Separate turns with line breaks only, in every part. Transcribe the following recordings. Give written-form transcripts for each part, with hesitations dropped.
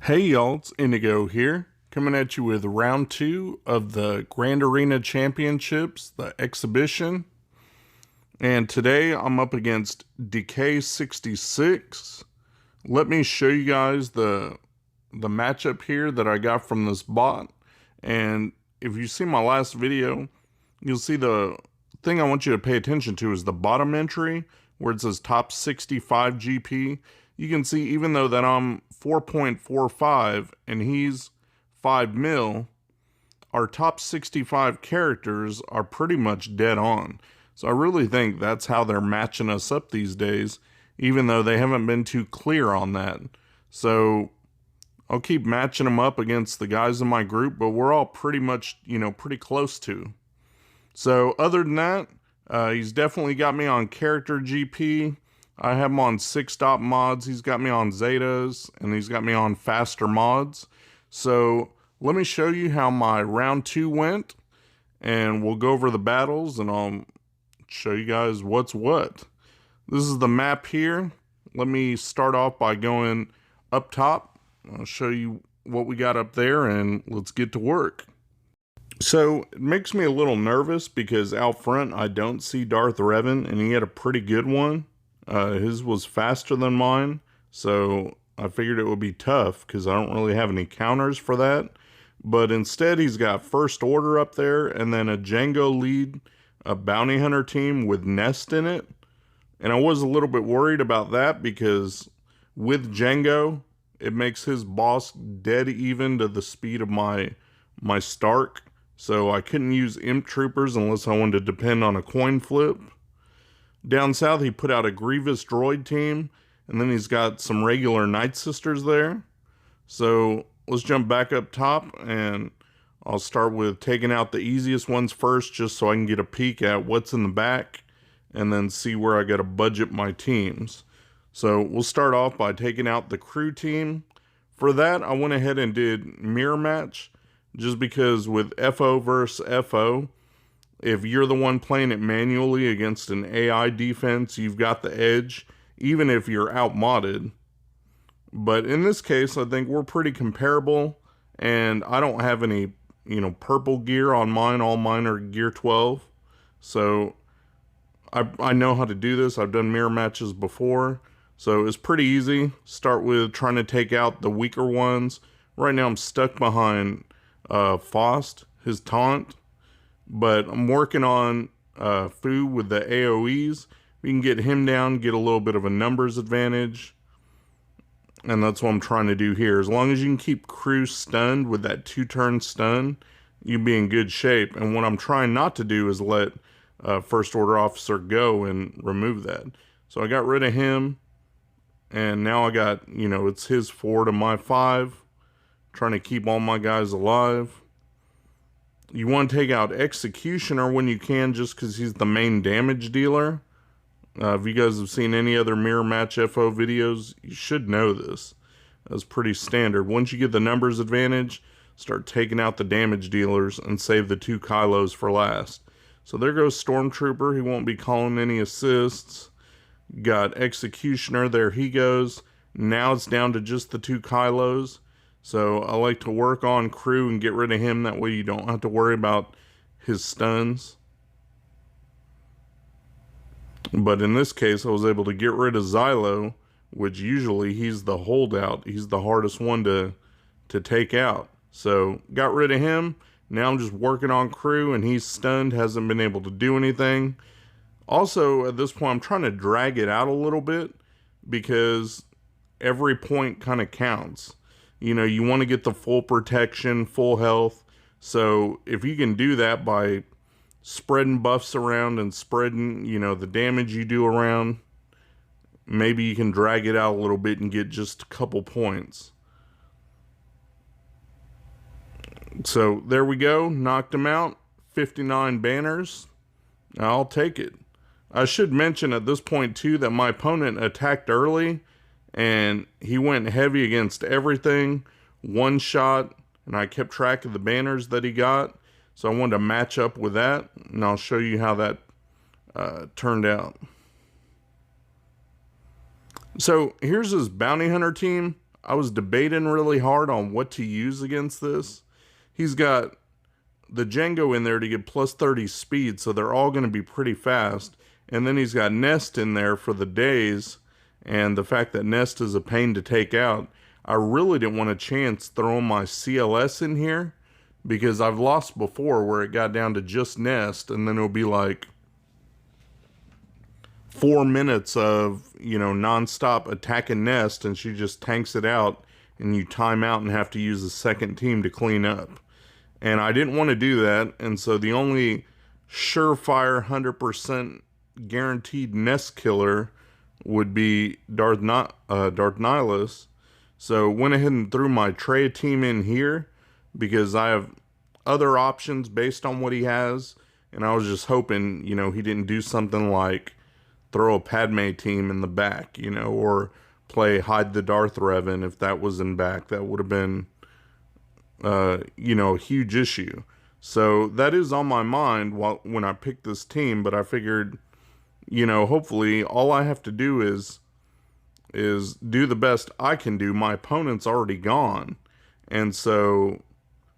Hey y'all, it's Indigo here, coming at you with round 2 of the Grand Arena Championships, the exhibition. And today I'm up against Decay66. Let me show you guys the matchup here that I got from this bot. And if you see my last video, you'll see the thing I want you to pay attention to is the bottom entry where it says top 65 GP. You can see even though that I'm 4.45 and he's 5 mil, our top 65 characters are pretty much dead on. So I really think that's how they're matching us up these days, even though they haven't been too clear on that. So I'll keep matching them up against the guys in my group, but we're all pretty much, pretty close to. So other than that, he's definitely got me on character GP. I have him on 6-stop mods, he's got me on Zetas, and he's got me on faster mods. So let me show you how my round 2 went, and we'll go over the battles, and I'll show you guys what's what. This is the map here. Let me start off by going up top. I'll show you what we got up there, and let's get to work. So it makes me a little nervous because out front I don't see Darth Revan, and he had a pretty good one. His was faster than mine, so I figured it would be tough because I don't really have any counters for that. But instead, he's got First Order up there and then a Django lead, a bounty hunter team with Nest in it. And I was a little bit worried about that because with Django, it makes his boss dead even to the speed of my Stark. So I couldn't use Imp Troopers unless I wanted to depend on a coin flip. Down south, he put out a Grievous droid team, and then he's got some regular Night Sisters there. So let's jump back up top, and I'll start with taking out the easiest ones first, just so I can get a peek at what's in the back, and then see where I got to budget my teams. So we'll start off by taking out the crew team. For that, I went ahead and did mirror match, just because with FO versus FO, if you're the one playing it manually against an AI defense, you've got the edge, even if you're outmodded. But in this case, I think we're pretty comparable, and I don't have any, purple gear on mine. All mine are gear 12. So I know how to do this. I've done mirror matches before. So it's pretty easy. Start with trying to take out the weaker ones. Right now I'm stuck behind Faust, his taunt. But I'm working on Fu with the AoEs. We can get him down, get a little bit of a numbers advantage. And that's what I'm trying to do here. As long as you can keep crew stunned with that 2-turn stun, you'll be in good shape. And what I'm trying not to do is let First Order Officer go and remove that. So I got rid of him. And now I got, it's his 4 to my 5. Trying to keep all my guys alive. You want to take out Executioner when you can, just because he's the main damage dealer. If you guys have seen any other mirror match FO videos, you should know this. That's pretty standard. Once you get the numbers advantage, start taking out the damage dealers and save the 2 Kylos for last. So there goes Stormtrooper. He won't be calling any assists. Got Executioner. There he goes. Now it's down to just the 2 Kylos. So I like to work on crew and get rid of him. That way you don't have to worry about his stuns. But in this case, I was able to get rid of Xylo, which usually he's the holdout. He's the hardest one to take out. So got rid of him. Now I'm just working on crew, and he's stunned, hasn't been able to do anything. Also, at this point, I'm trying to drag it out a little bit because every point kind of counts. You want to get the full protection, full health. So if you can do that by spreading buffs around and spreading, the damage you do around, maybe you can drag it out a little bit and get just a couple points. So there we go. Knocked him out. 59 banners. I'll take it. I should mention at this point, too, that my opponent attacked early. And he went heavy against everything, one shot, and I kept track of the banners that he got. So I wanted to match up with that, and I'll show you how that turned out. So here's his bounty hunter team. I was debating really hard on what to use against this. He's got the Django in there to get plus 30 speed, so they're all going to be pretty fast. And then he's got Nest in there for the days, and the fact that Nest is a pain to take out. I really didn't want a chance throwing my CLS in here, because I've lost before where it got down to just Nest, and then it'll be like 4 minutes of, nonstop attacking Nest, and she just tanks it out, and you time out and have to use a second team to clean up. And I didn't want to do that, and so the only surefire 100% guaranteed Nest killer would be Darth Nihilus. So went ahead and threw my Trey team in here, because I have other options based on what he has, and I was just hoping, he didn't do something like throw a Padme team in the back, or play Hide the Darth Revan if that was in back. That would have been, a huge issue. So that is on my mind when I picked this team, but I figured, hopefully all I have to do is do the best I can do. My opponent's already gone, and so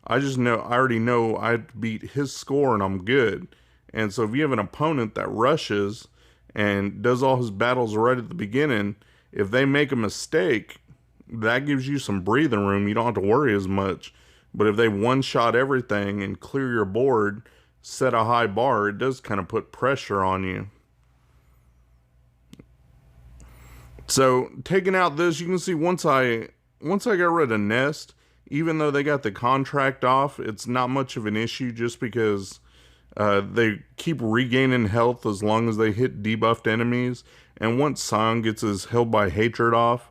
I already know I beat his score and I'm good. And so if you have an opponent that rushes and does all his battles right at the beginning, if they make a mistake, that gives you some breathing room. You don't have to worry as much. But if they one-shot everything and clear your board, set a high bar, it does kind of put pressure on you. So taking out this, you can see once I got rid of Nest, even though they got the contract off, it's not much of an issue, just because they keep regaining health as long as they hit debuffed enemies. And once Sion gets his Held by Hatred off,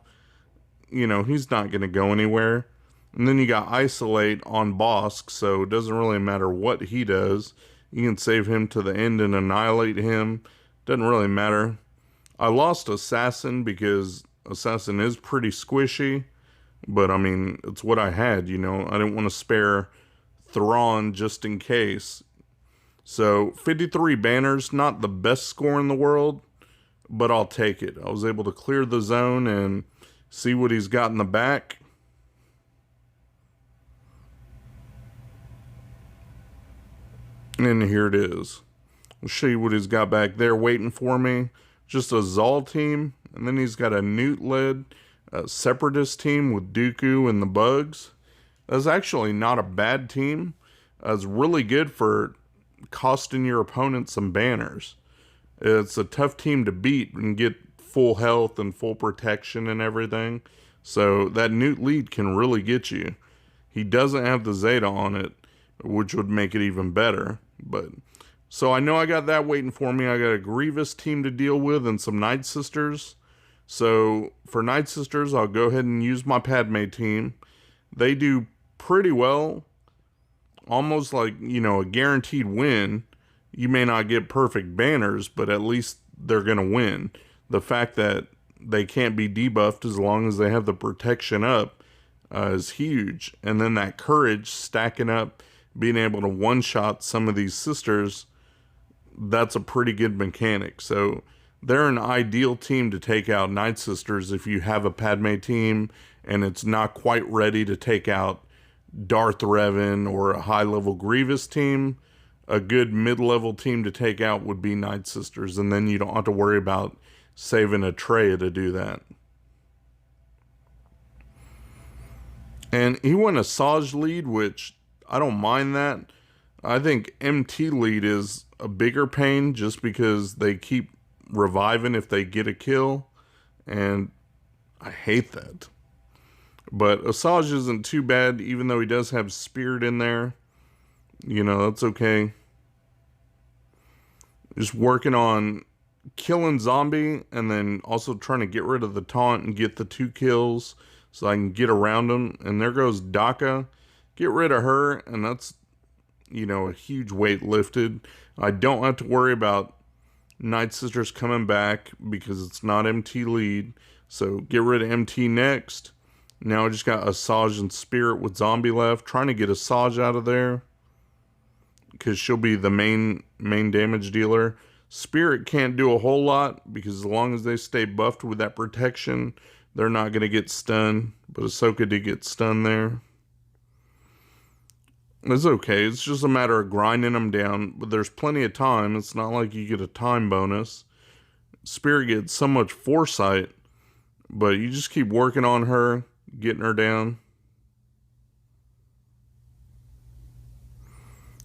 he's not going to go anywhere. And then you got Isolate on Bosk, so it doesn't really matter what he does. You can save him to the end and annihilate him. Doesn't really matter. I lost Assassin because Assassin is pretty squishy. But, I mean, it's what I had, I didn't want to spare Thrawn just in case. So, 53 banners, not the best score in the world, but I'll take it. I was able to clear the zone and see what he's got in the back. And here it is. I'll show you what he's got back there waiting for me. Just a Zal team, and then he's got a Newt-led Separatist team with Dooku and the Bugs. That's actually not a bad team. It's really good for costing your opponent some banners. It's a tough team to beat and get full health and full protection and everything. So that Newt lead can really get you. He doesn't have the Zeta on it, which would make it even better. But so I know I got that waiting for me. I got a Grievous team to deal with and some Night Sisters. So for Night Sisters, I'll go ahead and use my Padme team. They do pretty well. Almost like, a guaranteed win. You may not get perfect banners, but at least they're going to win. The fact that they can't be debuffed as long as they have the protection up is huge. And then that courage stacking up, being able to one-shot some of these sisters, that's a pretty good mechanic. So they're an ideal team to take out Night Sisters if you have a Padme team and it's not quite ready to take out Darth Revan or a high-level Grievous team. A good mid-level team to take out would be Night Sisters, and then you don't have to worry about saving a Trey to do that. And he went a Saj lead, which I don't mind that. I think MT lead is a bigger pain just because they keep reviving if they get a kill, and I hate that. But Asajj isn't too bad, even though he does have Spirit in there. That's okay. Just working on killing Zombie, and then also trying to get rid of the taunt and get the 2 kills so I can get around him. And there goes Daka. Get rid of her, and that's, a huge weight lifted. I don't have to worry about Night Sisters coming back because it's not MT lead. So get rid of MT next. Now I just got Asajj and Spirit with Zombie left. Trying to get Asajj out of there, because she'll be the main damage dealer. Spirit can't do a whole lot, because as long as they stay buffed with that protection, they're not going to get stunned, but Ahsoka did get stunned there. It's okay. It's just a matter of grinding them down, but there's plenty of time. It's not like you get a time bonus. Spirit gets so much foresight, but you just keep working on her, getting her down.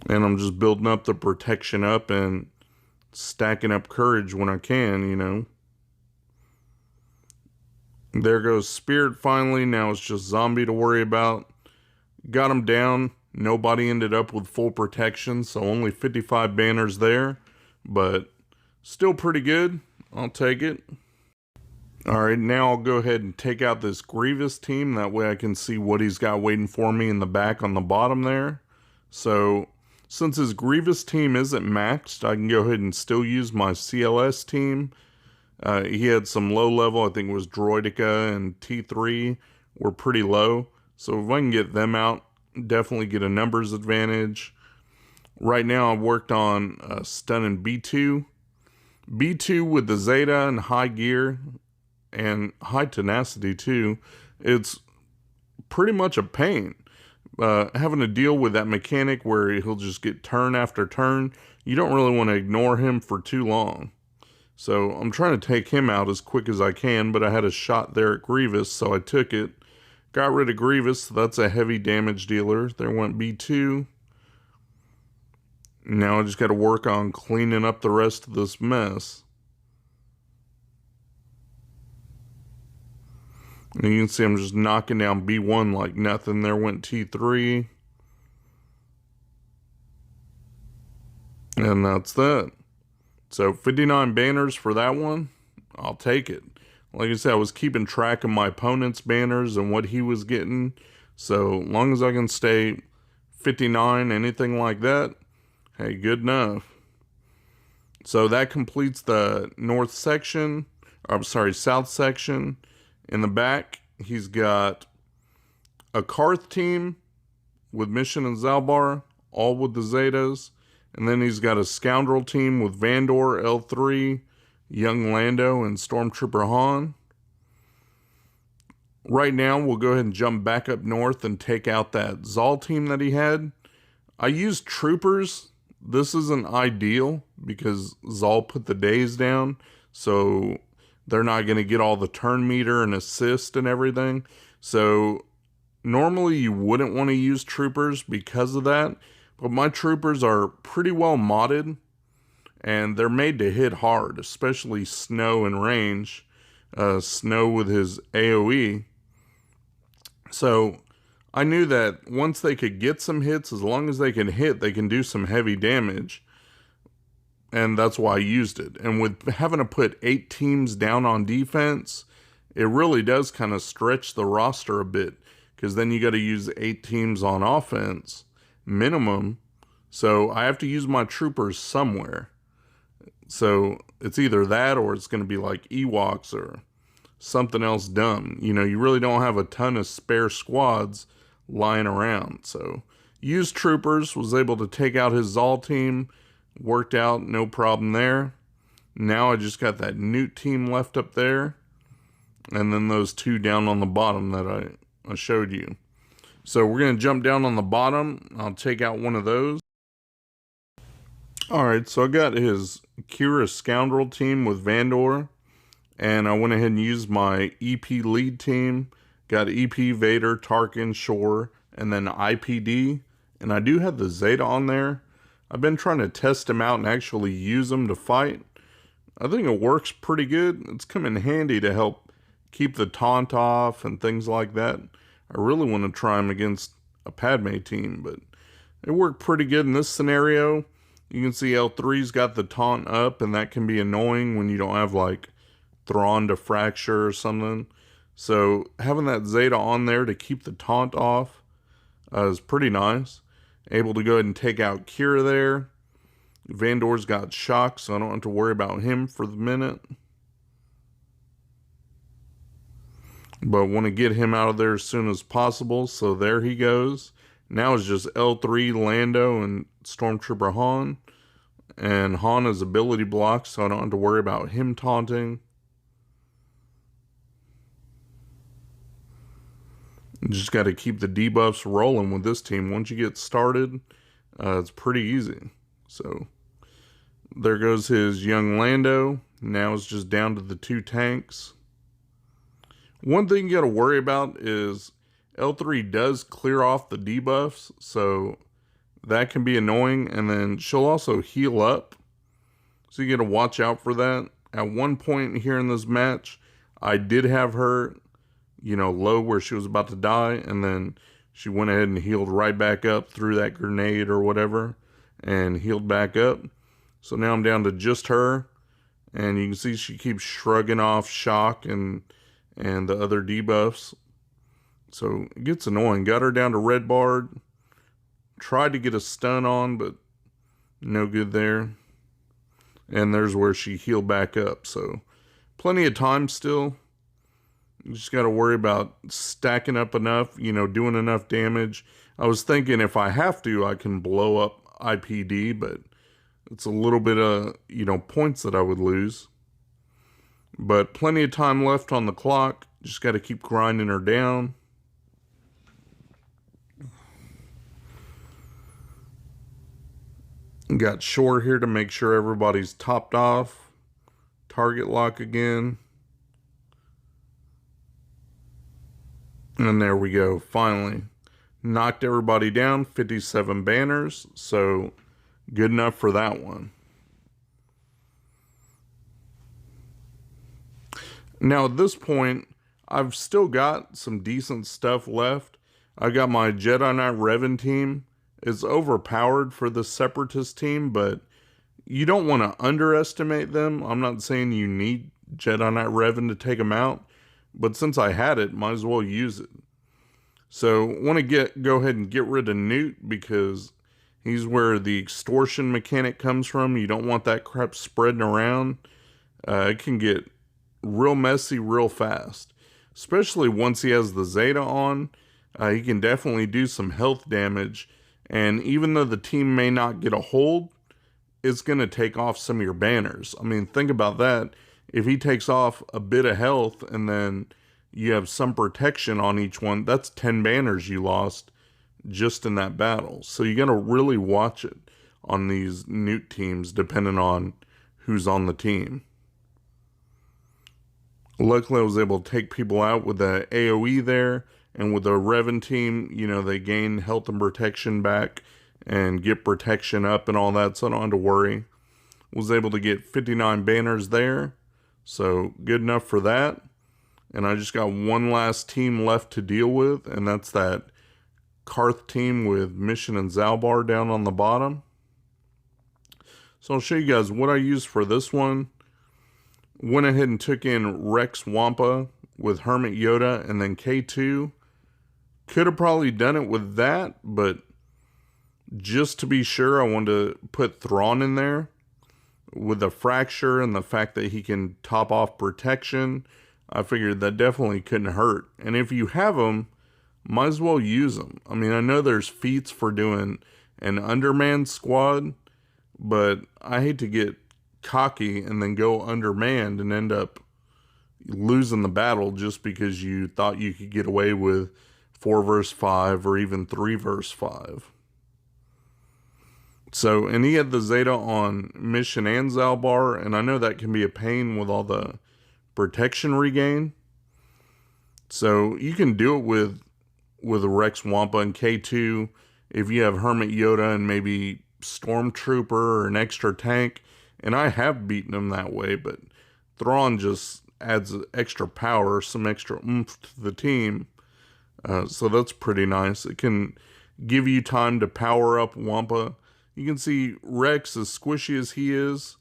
And I'm just building up the protection up and stacking up courage when I can, you know. There goes Spirit finally. Now it's just Zombie to worry about. Got him down. Nobody ended up with full protection, so only 55 banners there. But still pretty good. I'll take it. Alright, now I'll go ahead and take out this Grievous team. That way I can see what he's got waiting for me in the back on the bottom there. So, since his Grievous team isn't maxed, I can go ahead and still use my CLS team. He had some low level, I think it was Droidica and T3 were pretty low. So if I can get them out, definitely get a numbers advantage. Right now I've worked on stunning B2. B2 with the Zeta and high gear and high tenacity too. It's pretty much a pain. Having to deal with that mechanic where he'll just get turn after turn. You don't really want to ignore him for too long. So I'm trying to take him out as quick as I can, but I had a shot there at Grievous, so I took it. Got rid of Grievous, so that's a heavy damage dealer. There went B2. Now I just got to work on cleaning up the rest of this mess. And you can see I'm just knocking down B1 like nothing. There went T3. And that's that. So 59 banners for that one. I'll take it. Like I said, I was keeping track of my opponent's banners and what he was getting. So long as I can stay 59, anything like that, hey, good enough. So that completes the north section. I'm sorry, south section. In the back, he's got a Karth team with Mission and Zalbar, all with the Zetas. And then he's got a Scoundrel team with Vandor, L3, Young Lando, and Stormtrooper Han. Right now, we'll go ahead and jump back up north and take out that Zal team that he had. I used Troopers. This isn't ideal because Zal put the days down, so they're not going to get all the turn meter and assist and everything. So normally you wouldn't want to use Troopers because of that. But my Troopers are pretty well modded, and they're made to hit hard, especially Snow and range. Snow with his AoE. So I knew that once they could get some hits, as long as they can hit, they can do some heavy damage. And that's why I used it. And with having to put 8 teams down on defense, it really does kind of stretch the roster a bit, because then you got to use 8 teams on offense minimum. So I have to use my Troopers somewhere. So it's either that or it's going to be like Ewoks or something else dumb. You know, you really don't have a ton of spare squads lying around. So used Troopers, was able to take out his Zal team. Worked out, no problem there. Now I just got that Newt team left up there. And then those 2 down on the bottom that I showed you. So we're going to jump down on the bottom. I'll take out one of those. Alright, so I got his Kira Scoundrel team with Vandor. And I went ahead and used my EP lead team. Got EP, Vader, Tarkin, Shore, and then IPD. And I do have the Zeta on there. I've been trying to test him out and actually use him to fight. I think it works pretty good. It's come in handy to help keep the taunt off and things like that. I really want to try him against a Padme team, but it worked pretty good in this scenario. You can see L3's got the taunt up, and that can be annoying when you don't have like Thrawn to fracture or something. So having that Zeta on there to keep the taunt off is pretty nice. Able to go ahead and take out Kira there. Vandor's got shock, so I don't have to worry about him for the minute. But want to get him out of there as soon as possible, so there he goes. Now it's just L3, Lando, and Stormtrooper Han. And Han is ability blocked, so I don't have to worry about him taunting. You just got to keep the debuffs rolling with this team. Once you get started, it's pretty easy. So there goes his young Lando. Now it's just down to the 2 tanks. One thing you got to worry about is L3 does clear off the debuffs, so that can be annoying. And then she'll also heal up, so you got to watch out for that. At one point here in this match, I did have her, low where she was about to die, and then she went ahead and healed right back up, threw that grenade or whatever, and healed back up. So now I'm down to just her, and you can see she keeps shrugging off shock and the other debuffs. So it gets annoying. Got her down to red barred. Tried to get a stun on, but no good there. And there's where she healed back up. So plenty of time still. You just got to worry about stacking up enough, doing enough damage. I was thinking if I have to, I can blow up IPD, but it's a little bit of, points that I would lose. But plenty of time left on the clock. Just got to keep grinding her down. Got Shore here to make sure everybody's topped off. Target lock again. And there we go. Finally. Knocked everybody down. 57 banners. So good enough for that one. Now at this point, I've still got some decent stuff left. I got my Jedi Knight Revan team. It's overpowered for the Separatist team, but you don't want to underestimate them. I'm not saying you need Jedi Knight Revan to take them out, but since I had it, might as well use it. So want to go ahead and get rid of Newt because he's where the extortion mechanic comes from. You don't want that crap spreading around. It can get real messy real fast, especially once he has the Zeta on. He can definitely do some health damage. And even though the team may not get a hold, it's going to take off some of your banners. I mean, think about that. If he takes off a bit of health and then you have some protection on each one, that's 10 banners you lost just in that battle. So you got to really watch it on these Newt teams depending on who's on the team. Luckily, I was able to take people out with the AoE there. And with the Revan team, they gain health and protection back and get protection up and all that, so I don't have to worry. Was able to get 59 banners there, so good enough for that. And I just got one last team left to deal with, and that's that Karth team with Mission and Zalbar down on the bottom. So I'll show you guys what I used for this one. Went ahead and took in Rex Wampa with Hermit Yoda and then K2. Could have probably done it with that, but just to be sure, I wanted to put Thrawn in there with the fracture and the fact that he can top off protection. I figured that definitely couldn't hurt. And if you have them, might as well use them. I mean, I know there's feats for doing an undermanned squad, but I hate to get cocky and then go undermanned and end up losing the battle just because you thought you could get away with 4 versus 5 or even 3 versus 5. So, and he had the Zeta on Mission and Zalbar, and I know that can be a pain with all the protection regain. So you can do it with Rex Wampa and K2 if you have Hermit Yoda and maybe Stormtrooper or an extra tank. And I have beaten him that way, but Thrawn just adds extra power, some extra oomph to the team. So that's pretty nice. It can give you time to power up Wampa. You can see Rex, as squishy as he is,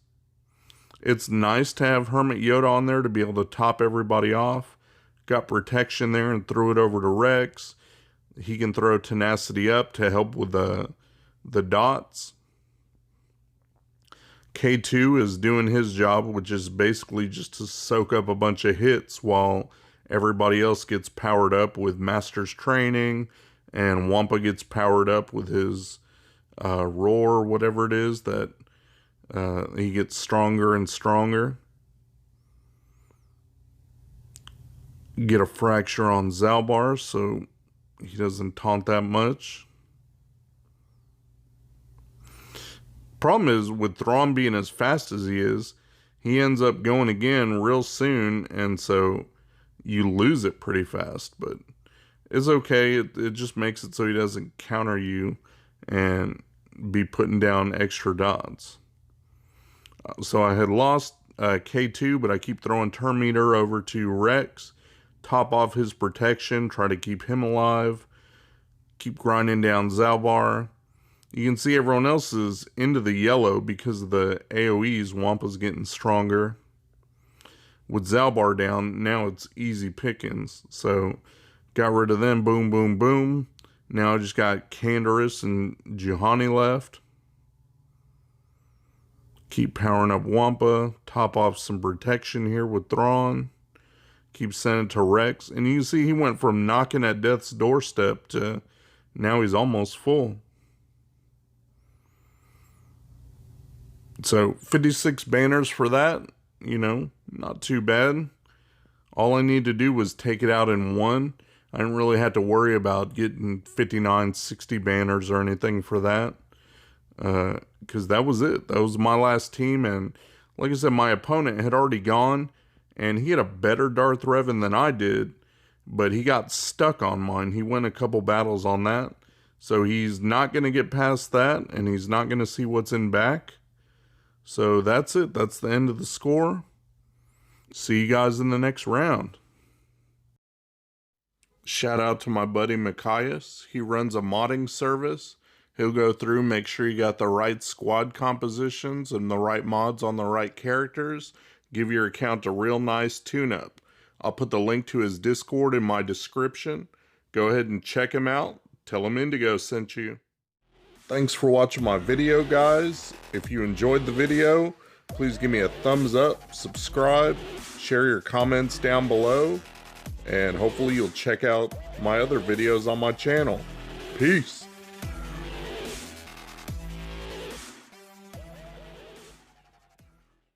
it's nice to have Hermit Yoda on there to be able to top everybody off. Got protection there and threw it over to Rex. He can throw Tenacity up to help with the dots. K2 is doing his job, which is basically just to soak up a bunch of hits while everybody else gets powered up with Master's Training, and Wampa gets powered up with his roar, whatever it is, that he gets stronger and stronger. Get a fracture on Zalbar, so he doesn't taunt that much. Problem is, with Thrawn being as fast as he is, he ends up going again real soon, and so you lose it pretty fast. But it's okay. It just makes it so he doesn't counter you and be putting down extra dots. So I had lost K2, but I keep throwing Turn Meter over to Rex, top off his protection, try to keep him alive, keep grinding down Zalbar. You can see everyone else is into the yellow because of the AoEs. Wampa's getting stronger. With Zalbar down, now it's easy pickings. So, got rid of them. Boom, boom, boom. Now I just got Canderous and Juhani left. Keep powering up Wampa. Top off some protection here with Thrawn. Keep sending it to Rex. And you can see he went from knocking at death's doorstep to now he's almost full. So 56 banners for that, you know, not too bad. All I need to do was take it out in one. I didn't really have to worry about getting 59, 60 banners or anything for that. Because that was it. That was my last team. And like I said, my opponent had already gone. And he had a better Darth Revan than I did. But he got stuck on mine. He won a couple battles on that. So he's not going to get past that. And he's not going to see what's in back. So that's it. That's the end of the score. See you guys in the next round. Shout out to my buddy Mikayas. He runs a modding service. He'll go through, make sure you got the right squad compositions and the right mods on the right characters. Give your account a real nice tune-up. I'll put the link to his Discord in my description. Go ahead and check him out. Tell him Indigo sent you. Thanks for watching my video, guys. If you enjoyed the video, please give me a thumbs up, subscribe, share your comments down below, and hopefully you'll check out my other videos on my channel. Peace.